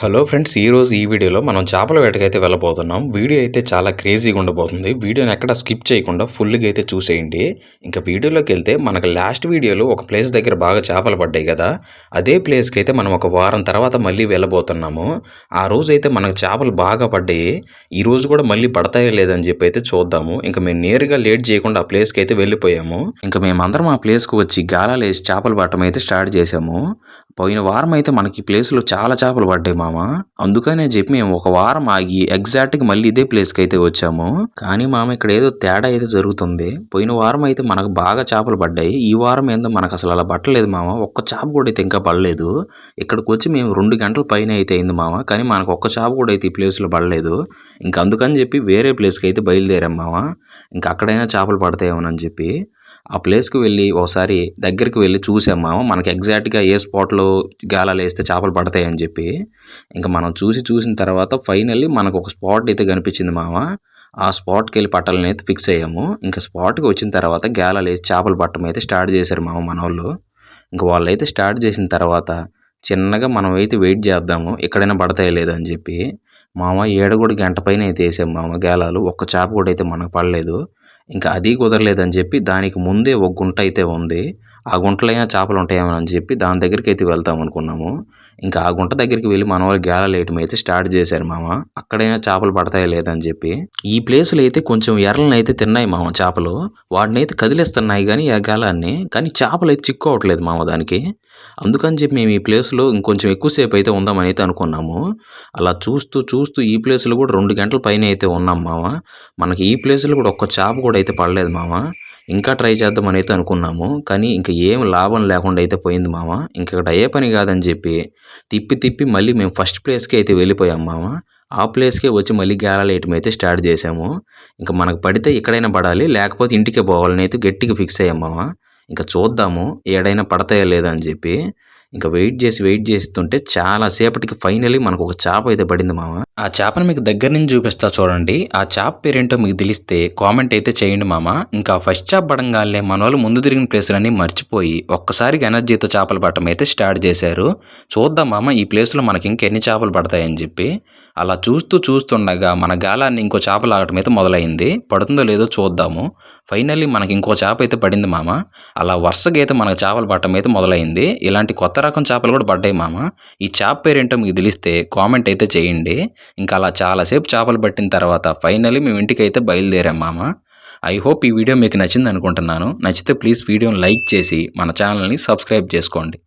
Hello friends, ఈరోజు ఈ వీడియోలో మనం చేపల వేటకైతే వెళ్ళబోతున్నాం. వీడియో అయితే చాలా క్రేజీగా ఉండబోతుంది. వీడియోని ఎక్కడ స్కిప్ చేయకుండా ఫుల్గా అయితే చూసేయండి. ఇంకా వీడియోలోకి వెళ్తే మనకు లాస్ట్ వీడియోలో ఒక ప్లేస్ దగ్గర బాగా చేపలు పడ్డాయి కదా, అదే ప్లేస్కి అయితే మనం ఒక వారం తర్వాత మళ్ళీ వెళ్ళబోతున్నాము. ఆ రోజు అయితే మనకు చేపలు బాగా పడ్డాయి. ఈ రోజు కూడా మళ్ళీ పడతాయో లేదని చెప్పి అయితే చూద్దాము. ఇంకా మేము నేరుగా లేట్ చేయకుండా ఆ ప్లేస్కి అయితే వెళ్ళిపోయాము. ఇంకా మేమందరం ఆ ప్లేస్కి వచ్చి గాలాలు వేసి చేపలు పట్టడం అయితే స్టార్ట్ చేసాము. పోయిన వారం అయితే మనకి ఈ ప్లేస్లో చాలా చేపలు పడ్డాయి మామ. అందుకనే చెప్పి మేము ఒక వారం ఆగి ఎగ్జాక్ట్గా మళ్ళీ ఇదే ప్లేస్కి అయితే వచ్చాము. కానీ మామ ఇక్కడ ఏదో తేడా అయితే జరుగుతుంది. పోయిన వారం అయితే మనకు బాగా చేపలు పడ్డాయి. ఈ వారం ఏందో మనకు అసలు అలా పట్టలేదు మామ. ఒక్క చేప కూడా అయితే ఇంకా పడలేదు. ఇక్కడికి వచ్చి మేము 2 గంటల పైన అయితే అయింది మామ. కానీ మనకు ఒక్క చేప కూడా అయితే ఈ ప్లేస్లో పడలేదు. ఇంకా అందుకని చెప్పి వేరే ప్లేస్కి అయితే బయలుదేరాం మామ. ఇంకా అక్కడైనా చేపలు పడతాయేమోనని చెప్పి ఆ ప్లేస్కి వెళ్ళి ఒకసారి దగ్గరికి వెళ్ళి చూసాం మామ. మనకి ఎగ్జాక్ట్గా ఏ స్పాట్లో గాలాలు వేస్తే చేపలు పడతాయని చెప్పి ఇంకా మనం చూసిన తర్వాత ఫైనల్లీ మనకు ఒక స్పాట్ అయితే కనిపించింది మామ. ఆ స్పాట్కి వెళ్ళి పట్టాలని అయితే ఫిక్స్ అయ్యాము. ఇంకా స్పాట్కి వచ్చిన తర్వాత గాలాలు వేసి చేపలు పట్టడం అయితే స్టార్ట్ చేశారు మామ మనోళ్ళు. ఇంకా వాళ్ళు అయితే స్టార్ట్ చేసిన తర్వాత చిన్నగా మనం అయితే వెయిట్ చేద్దాము ఎక్కడైనా పడతాయో లేదని చెప్పి మామ. కూడా గంట పైన అయితే వేసాం మామ గాలాలు. ఒక్క చేప కూడా అయితే మనకు పడలేదు. ఇంకా అది కుదరలేదని చెప్పి దానికి ముందే ఒక గుంట అయితే ఉంది. ఆ గుంటలో అయినా చేపలు ఉంటాయేమో అని చెప్పి దాని దగ్గరికి అయితే వెళ్తాం అనుకున్నాము. ఇంకా ఆ గుంట దగ్గరికి వెళ్ళి మన వాళ్ళు గాలాలు వేయటం అయితే స్టార్ట్ చేశారు మామ. అక్కడైనా చేపలు పడతాయో లేదని చెప్పి ఈ ప్లేస్లో అయితే కొంచెం ఎర్రలను అయితే తిన్నాయి మామ చేపలు. వాటిని అయితే కదిలిస్తున్నాయి కానీ ఆ గాలాన్ని, కానీ చేపలు అయితే చిక్కోవట్లేదు మామ దానికి. అందుకని చెప్పి మేము ఈ ప్లేస్లో ఇంకొంచెం ఎక్కువసేపు అయితే ఉందామని అయితే అనుకున్నాము. అలా చూస్తూ ఈ ప్లేస్లో కూడా 2 గంటల పైన అయితే ఉన్నాం మామ. మనకి ఈ ప్లేస్లో కూడా ఒక్క చేప కూడా అయితే పడలేదు మామ. ఇంకా ట్రై చేద్దామని అయితే అనుకున్నాము. కానీ ఇంకా ఏం లాభం లేకుండా అయితే పోయింది మామ. ఇంక ఇక్కడ అయ్యే పని కాదని చెప్పి తిప్పి మళ్ళీ మేము ఫస్ట్ ప్లేస్కి అయితే వెళ్ళిపోయాం మామ. ఆ ప్లేస్కే వచ్చి మళ్ళీ గాలాలు వేయటం అయితే స్టార్ట్ చేసాము. ఇంకా మనకు పడితే ఎక్కడైనా పడాలి, లేకపోతే ఇంటికే పోవాలని అయితే గట్టిగా ఫిక్స్ అయ్యాం మామ. ఇంకా చూద్దాము ఏడైనా పడతాయో లేదా అని చెప్పి ఇంకా వెయిట్ చేస్తుంటే చాలా సేపటికి ఫైనల్లీ మనకు ఒక చేప అయితే పడింది మామ. ఆ చేపను మీకు దగ్గర నుంచి చూపిస్తా చూడండి. ఆ చేప పేరేంటో మీకు తెలిస్తే కామెంట్ అయితే చేయండి మామ. ఇంకా ఫస్ట్ చేప పడంగానే మన వాళ్ళు ముందు తిరిగిన ప్లేసులన్నీ మర్చిపోయి ఒక్కసారిగా ఎనర్జీతో చేపలు పట్టడం అయితే స్టార్ట్ చేశారు. చూద్దాం మామ ఈ ప్లేస్లో మనకి ఇంకెన్ని చేపలు పడతాయని చెప్పి. అలా చూస్తుండగా మన గాలాన్ని ఇంకో చేప లాగటం అయితే మొదలైంది. పడుతుందో లేదో చూద్దాము. ఫైనల్లీ మనకి ఇంకో చేప అయితే పడింది మామ. అలా వరుసగా అయితే మనకు చేపలు పట్టడం అయితే మొదలైంది. ఇలాంటి కొత్త రకం చేపలు కూడా పడ్డాయి మామ. ఈ చేప పేరేంటో మీకు తెలిస్తే కామెంట్ అయితే చేయండి. ఇంకా అలా చాలాసేపు చేపలు పట్టిన తర్వాత ఫైనల్లీ మేము ఇంటికి అయితే బయలుదేరాం మామ. ఐ హోప్ ఈ వీడియో మీకు నచ్చింది అనుకుంటున్నాను. నచ్చితే ప్లీజ్ వీడియోని లైక్ చేసి మన ఛానల్ని సబ్స్క్రైబ్ చేసుకోండి.